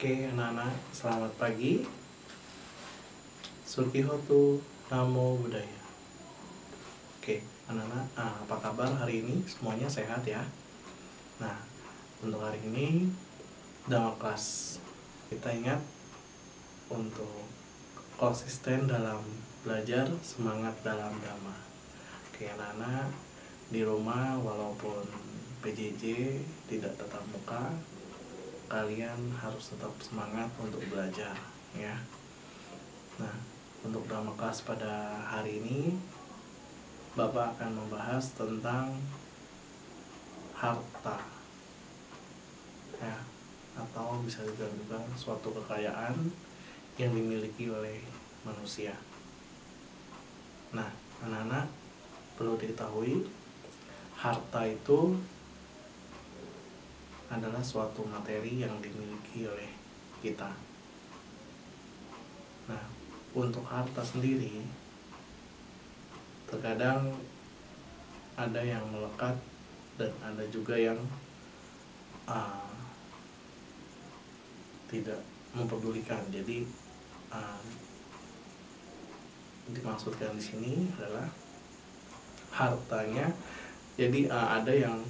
Oke, anak-anak, selamat pagi. Sukihotu Namo Buddhaya. Oke, anak-anak, apa kabar hari ini? Semuanya sehat ya? Nah, untuk hari ini Dhamma kelas. Kita ingat untuk konsisten dalam belajar, semangat dalam Dhamma. Oke, anak-anak, di rumah walaupun PJJ tidak tatap muka, kalian harus tetap semangat untuk belajar ya. Nah, untuk Dhamma kelas pada hari ini Bapak akan membahas tentang harta ya, atau bisa dibilang juga suatu kekayaan yang dimiliki oleh manusia. Nah, anak-anak perlu diketahui harta itu adalah suatu materi yang dimiliki oleh kita. Nah, untuk harta sendiri terkadang ada yang melekat dan ada juga yang tidak mempedulikan. Jadi dimaksudkan di sini adalah hartanya. Jadi ada yang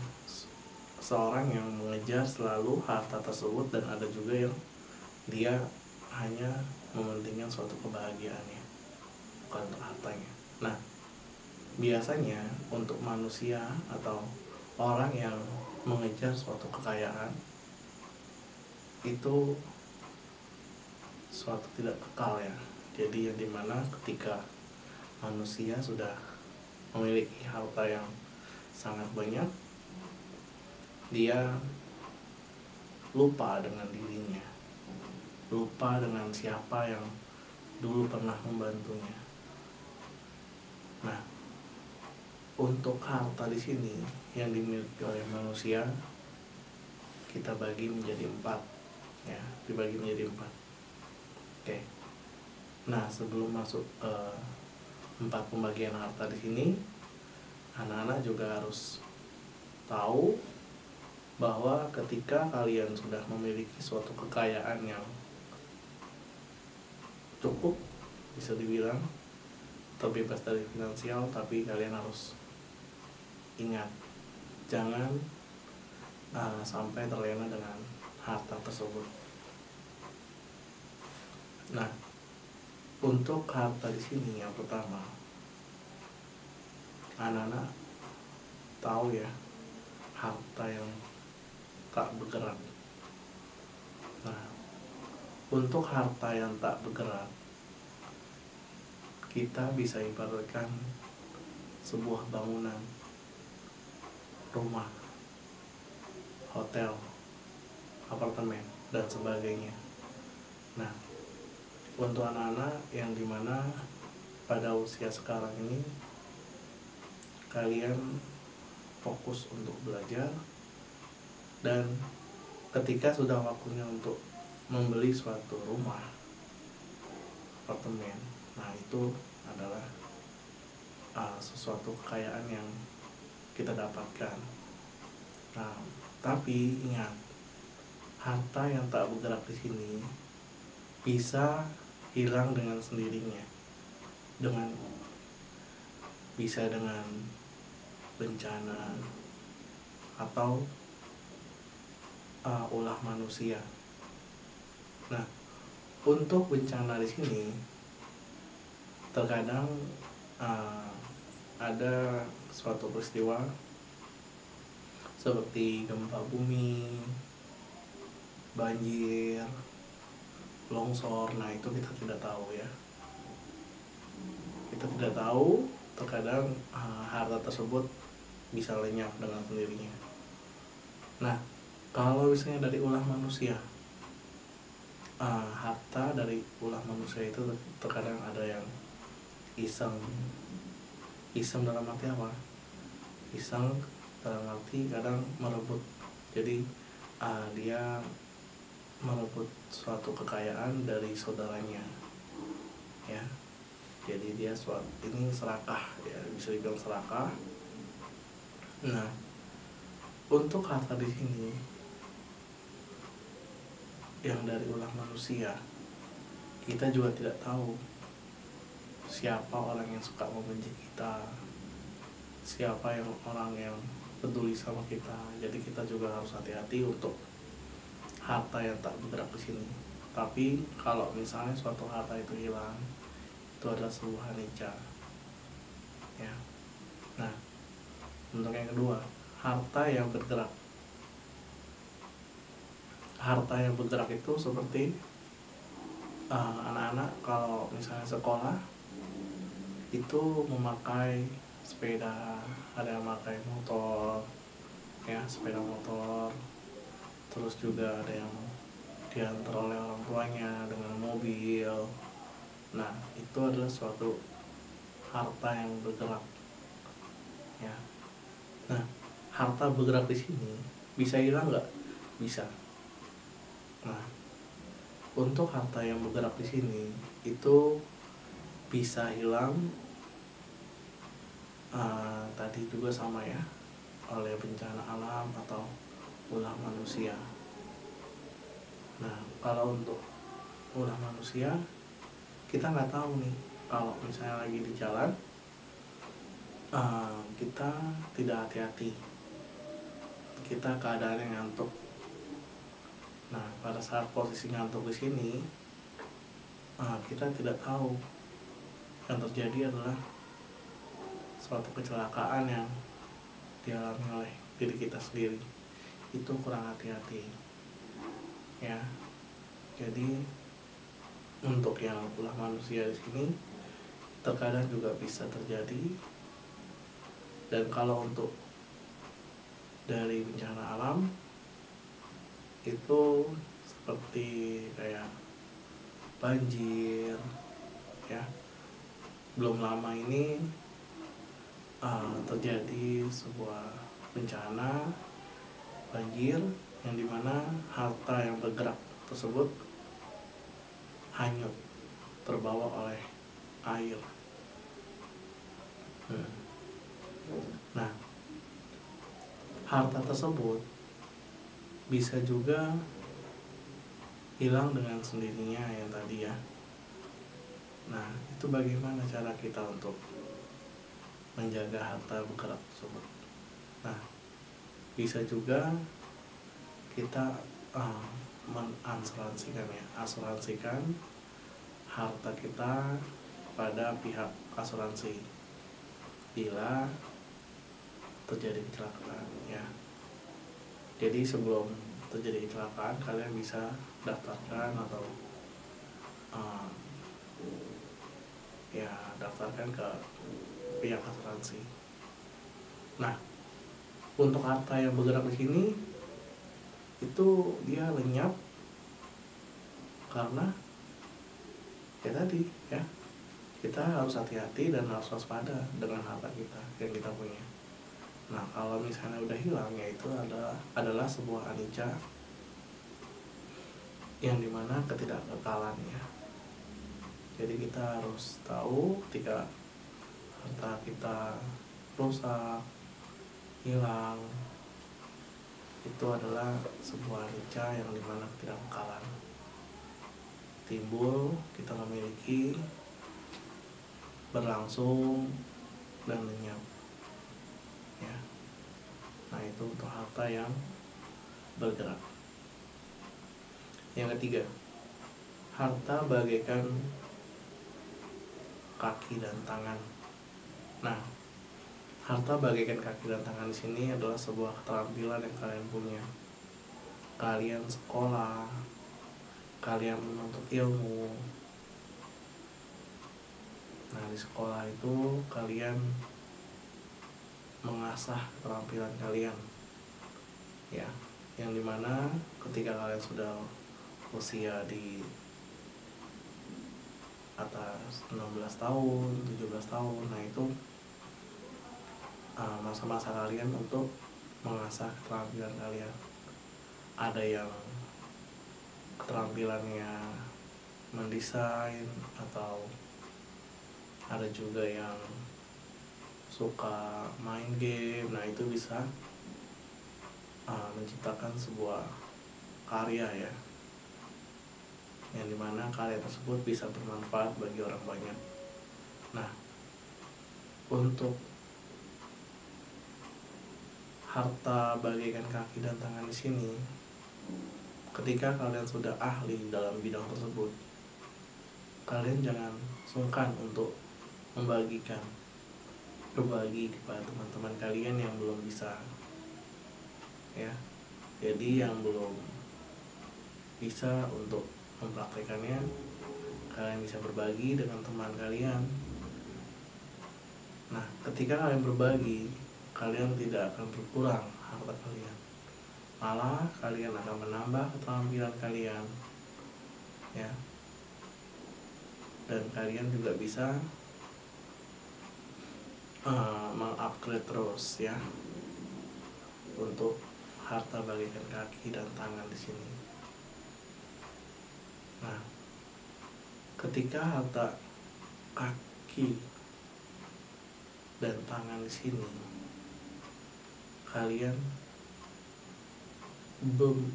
seorang yang mengejar selalu harta tersebut dan ada juga yang dia hanya mementingkan suatu kebahagiaannya, bukan untuk hartanya. Nah, biasanya untuk manusia atau orang yang mengejar suatu kekayaan itu suatu tidak kekal ya. Jadi yang dimana ketika manusia sudah memiliki harta yang sangat banyak, dia lupa dengan dirinya, lupa dengan siapa yang dulu pernah membantunya. Nah, untuk harta di sini yang dimiliki oleh manusia kita bagi menjadi 4 ya, dibagi menjadi 4. Oke. Nah, sebelum masuk 4 pembagian harta di sini, anak-anak juga harus tahu bahwa ketika kalian sudah memiliki suatu kekayaan yang cukup, bisa dibilang terbebas dari finansial, tapi kalian harus ingat, jangan sampai terlena dengan harta tersebut. Nah, untuk harta di sini yang pertama, anak-anak tahu ya, harta yang tak bergerak. Nah, untuk harta yang tak bergerak, kita bisa ibaratkan sebuah bangunan, rumah, hotel, apartemen, dan sebagainya. Nah, untuk anak-anak yang dimana pada usia sekarang ini kalian fokus untuk belajar, dan ketika sudah waktunya untuk membeli suatu rumah, apartemen, nah itu adalah sesuatu kekayaan yang kita dapatkan. Nah, tapi ingat, harta yang tak bergerak di sini bisa hilang dengan sendirinya, bisa dengan bencana atau ulah manusia. Nah, untuk bencana di sini terkadang ada suatu peristiwa seperti gempa bumi, banjir, longsor. Nah, itu kita tidak tahu ya. Kita tidak tahu, terkadang harta tersebut bisa lenyap dengan sendirinya. Nah, kalau misalnya dari ulah manusia, harta dari ulah manusia itu terkadang ada yang iseng dalam arti apa? Iseng dalam arti kadang merebut. Jadi dia merebut suatu kekayaan dari saudaranya ya. Jadi dia ini serakah ya, bisa dibilang serakah. Nah, untuk harta di sini yang dari ulah manusia, kita juga tidak tahu siapa orang yang suka membenci kita, siapa yang orang yang peduli sama kita. Jadi kita juga harus hati-hati untuk harta yang tak bergerak di sini. Tapi kalau misalnya suatu harta itu hilang, itu adalah sebuah anicca, ya. Nah, untuk yang kedua, harta yang bergerak. Harta yang bergerak itu seperti anak-anak kalau misalnya sekolah itu memakai sepeda, ada yang memakai motor, ya, sepeda motor. Terus juga ada yang diantar oleh orang tuanya dengan mobil. Nah, itu adalah suatu harta yang bergerak, ya. Nah, harta bergerak di sini bisa hilang nggak? Bisa. Nah, untuk harta yang bergerak di sini itu bisa hilang tadi juga sama ya, oleh bencana alam atau ulah manusia. Nah, kalau untuk ulah manusia, kita nggak tahu nih, kalau misalnya lagi di jalan kita tidak hati-hati, kita keadaannya ngantuk. Nah, pada saat posisi ngantuk di sini, kita tidak tahu yang terjadi adalah suatu kecelakaan yang dialami oleh diri kita sendiri. Itu kurang hati-hati, ya. Jadi untuk yang ulah manusia di sini terkadang juga bisa terjadi. Dan kalau untuk dari bencana alam itu seperti kayak banjir, ya. Belum lama ini terjadi sebuah bencana banjir yang dimana harta yang bergerak tersebut hanyut, terbawa oleh air. Nah, harta tersebut bisa juga hilang dengan sendirinya yang tadi, ya. Nah, itu bagaimana cara kita untuk menjaga harta bergerak tersebut? Nah, bisa juga kita asuransikan harta kita pada pihak asuransi bila terjadi kecelakaan, ya. Jadi sebelum terjadi kecelakaan, kalian bisa daftarkan atau daftarkan ke pihak asuransi. Nah, untuk harta yang bergerak di sini itu dia lenyap karena ya tadi, ya, kita harus hati-hati dan harus waspada dengan harta kita yang kita punya. Nah, kalau misalnya udah hilang, ya itu adalah sebuah anicca yang dimana ketidakkekalan, ya. Jadi kita harus tahu ketika harta kita rusak, hilang, itu adalah sebuah anicca yang dimana ketidakkekalan timbul, kita memiliki, berlangsung, dan lenyap, ya. Nah, itu untuk harta yang bergerak. Yang ketiga, harta bagaikan kaki dan tangan. Nah, harta bagaikan kaki dan tangan di sini adalah sebuah keterampilan yang kalian punya. Kalian sekolah, kalian menuntut ilmu. Nah, di sekolah itu kalian mengasah keterampilan kalian, ya, yang dimana ketika kalian sudah usia di atas 16 tahun, 17 tahun, nah itu masa-masa kalian untuk mengasah keterampilan kalian. Ada yang keterampilannya mendesain, atau ada juga yang suka main game. Nah, itu bisa menciptakan sebuah karya, ya. yang dimana karya tersebut bisa bermanfaat bagi orang banyak. Nah, untuk harta bagaikan kaki dan tangan di sini, ketika kalian sudah ahli dalam bidang tersebut, kalian jangan sungkan untuk berbagi kepada teman-teman kalian yang belum bisa, ya. Jadi yang belum bisa untuk mempraktekannya, kalian bisa berbagi dengan teman kalian. Nah, ketika kalian berbagi, kalian tidak akan berkurang harta kalian, malah kalian akan menambah keterampilan kalian, ya. Dan kalian juga bisa mengupgrade terus, ya, untuk harta bagaikan kaki dan tangan di sini. Nah, ketika harta kaki dan tangan di sini kalian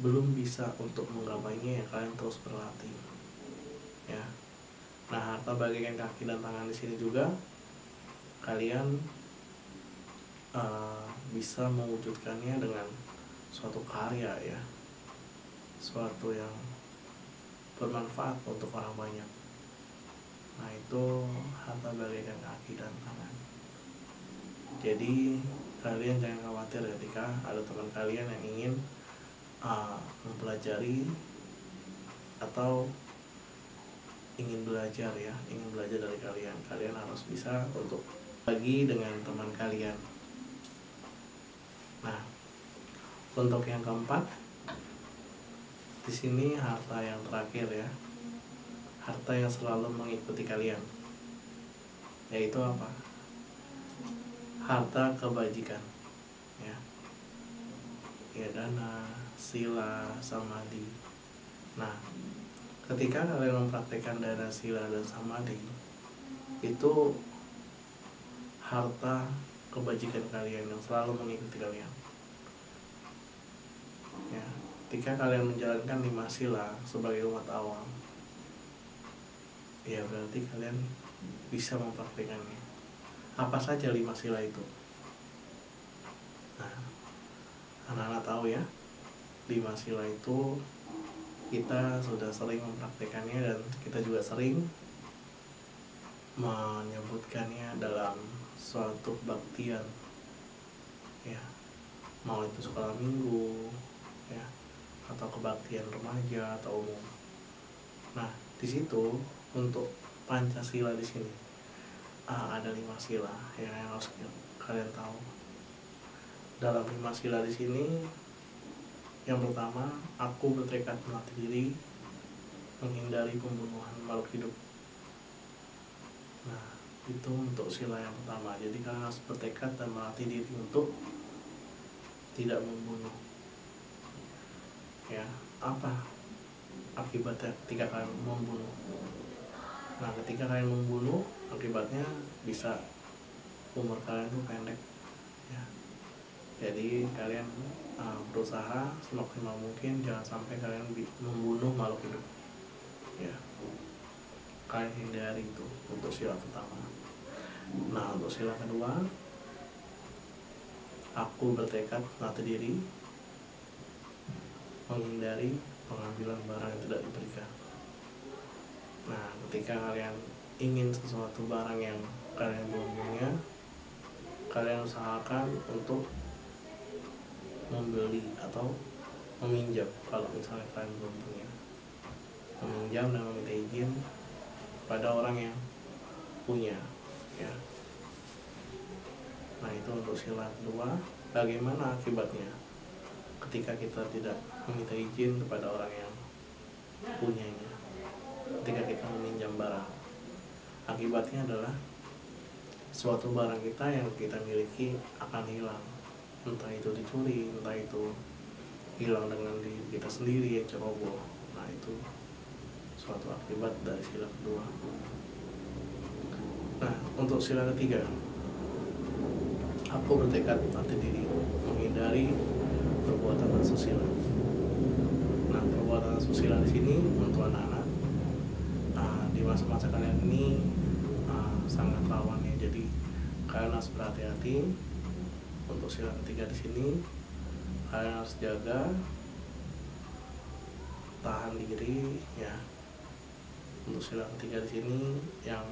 belum bisa untuk menggapainya, ya kalian terus berlatih, ya. Nah, harta bagaikan kaki dan tangan di sini juga kalian bisa mewujudkannya dengan suatu karya, ya, suatu yang bermanfaat untuk orang banyak. Nah, itu harta bagaikan kaki dan tangan. Jadi kalian jangan khawatir ketika ada teman kalian yang ingin mempelajari atau ingin belajar, ya, ingin belajar dari kalian. Kalian harus bisa untuk bagi dengan teman kalian. Nah, untuk yang keempat, di sini harta yang terakhir, ya, harta yang selalu mengikuti kalian, yaitu apa? Harta kebajikan, ya, dana, sila, samadhi. Nah, ketika kalian mempraktikkan dana, sila, dan samadhi, itu harta kebajikan kalian yang selalu mengikuti kalian, ya. Ketika kalian menjalankan 5 sila sebagai umat awam, ya berarti kalian bisa mempraktikannya. Apa saja 5 sila itu? Nah, anak-anak tahu, ya, 5 sila itu kita sudah sering mempraktikannya dan kita juga sering menyebutkannya dalam suatu kebaktian, ya, mau itu sekolah minggu, ya, atau kebaktian remaja atau umum. Nah, di situ untuk Pancasila di sini ada 5 sila yang harus kalian tahu. Dalam 5 sila di sini, yang pertama, aku bertekad melatih diri menghindari pembunuhan makhluk hidup. Nah, itu untuk sila yang pertama. Jadi kalian harus bertekad dan melatih diri untuk tidak membunuh, ya. Apa akibatnya ketika kalian membunuh? Nah, ketika kalian membunuh, akibatnya bisa umur kalian tuh pendek, ya. Jadi kalian berusaha semaksimal mungkin jangan sampai kalian membunuh makhluk hidup, ya. Kalian hindari itu untuk sila pertama. Nah, untuk sila kedua, aku bertekad melatih diri menghindari pengambilan barang yang tidak diberikan. Nah, ketika kalian ingin sesuatu barang yang kalian belum punya, kalian usahakan untuk membeli atau meminjam. Kalau misalnya kalian belum punya, meminjam dan meminta izin pada orang yang punya, ya. Nah, itu untuk sila kedua. Bagaimana akibatnya ketika kita tidak meminta izin kepada orang yang punyanya? Ketika kita meminjam barang, akibatnya adalah suatu barang kita yang kita miliki akan hilang. Entah itu dicuri, entah itu hilang dengan diri kita sendiri yang ceroboh. Nah, itu suatu akibat dari sila kedua. Nah, untuk sila ketiga, aku bertekad melatih diri menghindari perbuatan asusila. Nah, perbuatan asusila di sini untuk anak-anak di masa-masa kalian ini sangat rawan ya, jadi kalian harus berhati-hati. Untuk sila ketiga di sini kalian harus jaga, tahan diri ya. Untuk sila ketiga di sini yang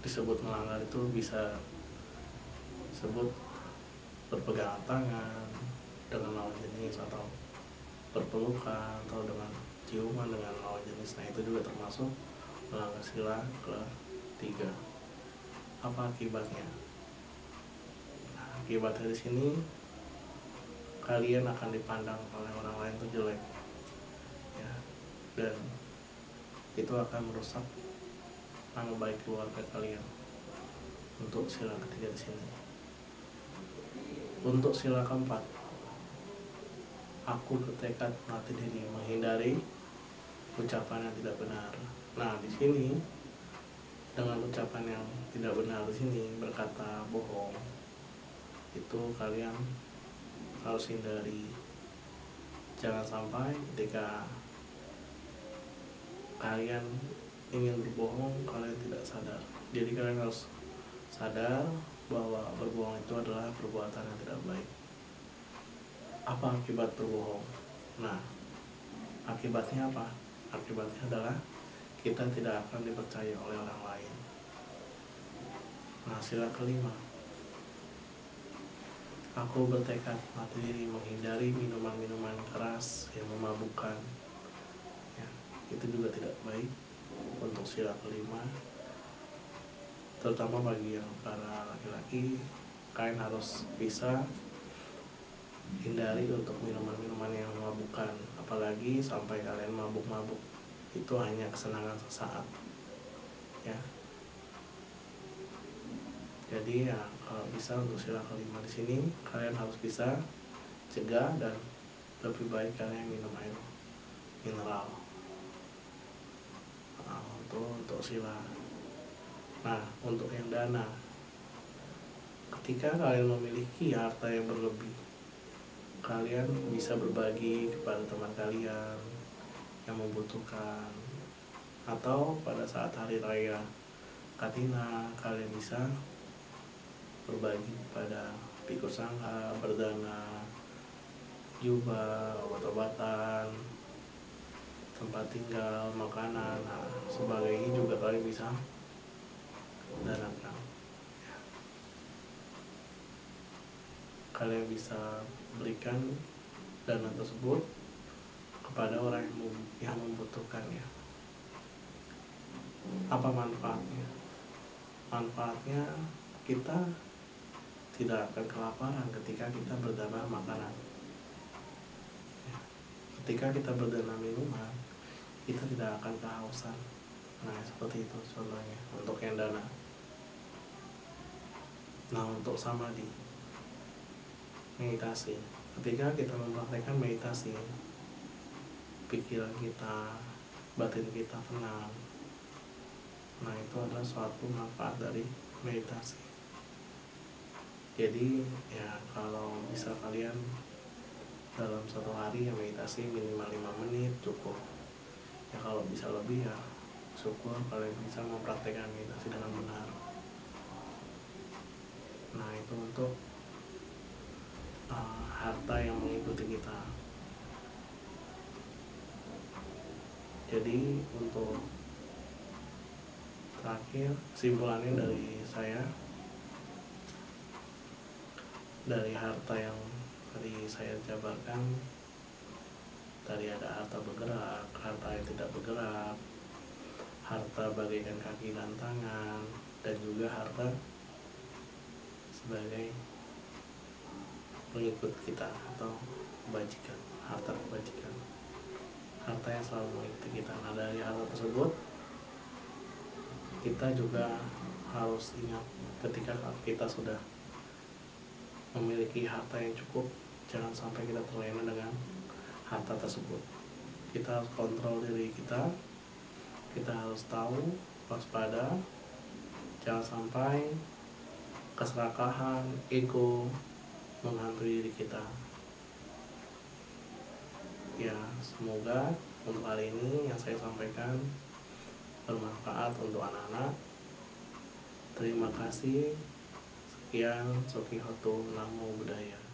disebut melanggar itu bisa disebut berpegangan tangan dengan lawan jenis, atau berpelukan, atau dengan ciuman dengan lawan jenis. Nah itu juga termasuk melanggar sila ketiga. Apa akibatnya? Nah, akibatnya di sini kalian akan dipandang oleh orang lain itu jelek ya, dan itu akan merusak nama baik keluarga kalian. Untuk sila ketiga di sini. Untuk sila keempat, aku bertekad mati diri menghindari ucapan yang tidak benar. Nah di sini dengan ucapan yang tidak benar di sini, berkata bohong, itu kalian harus hindari. Jangan sampai ketika kalian ingin berbohong kalian tidak sadar. Jadi kalian harus sadar bahwa berbohong itu adalah perbuatan yang tidak baik. Apa akibat berbohong? Nah, akibatnya apa? Akibatnya adalah kita tidak akan dipercaya oleh orang lain. Nah, sila kelima, aku bertekad mati diri menghindari minuman-minuman keras yang memabukkan ya, itu juga tidak baik. Untuk sila kelima, terutama bagi yang para laki-laki, kalian harus bisa hindari untuk minuman-minuman yang memabukkan, apalagi sampai kalian mabuk-mabuk. Itu hanya kesenangan sesaat ya. Jadi ya kalau bisa untuk sila kelima di sini kalian harus bisa cegah, dan lebih baik kalian minum air mineral. Nah, untuk sila. Nah, untuk yang dana, ketika kalian memiliki harta yang berlebih, kalian bisa berbagi kepada teman kalian yang membutuhkan, atau pada saat hari raya Katina kalian bisa berbagi kepada pikul sangha, berdana, jubah, obat-obatan, tempat tinggal, makanan, nah, sebagainya juga kalian bisa danakan. Kalian bisa berikan dana tersebut kepada orang yang membutuhkannya. Apa manfaatnya? Manfaatnya kita tidak akan kelaparan ketika kita berdana makanan. Ketika kita berdana minuman, kita tidak akan kehausan. Nah seperti itu contohnya untuk yang dana. Nah untuk samadhi, meditasi, ketika kita mempraktekkan meditasi, pikiran kita, batin kita tenang. Nah itu adalah suatu manfaat dari meditasi. Jadi ya kalau bisa kalian dalam satu hari ya meditasi minimal 5 menit cukup. Ya kalau bisa lebih ya syukur kalian bisa mempraktekkan meditasi dengan benar. Nah itu untuk harta yang mengikuti kita. Jadi untuk terakhir kesimpulannya dari saya, dari harta yang tadi saya jabarkan, tadi ada harta bergerak, harta yang tidak bergerak, harta bagaikan kaki dan tangan, dan juga harta sebagai pengikut kita atau kebajikan, harta kebajikan, harta yang selalu mengikuti kita. Nah dari harta tersebut kita juga harus ingat ketika kita sudah memiliki harta yang cukup, jangan sampai kita terlena dengan harta tersebut. Kita harus kontrol diri kita harus tahu, waspada, jangan sampai keserakahan, ego menghantui diri kita. Ya semoga untuk hari ini yang saya sampaikan bermanfaat untuk anak-anak. Terima kasih. Sekian, Sokihotu Namo Buddhaya.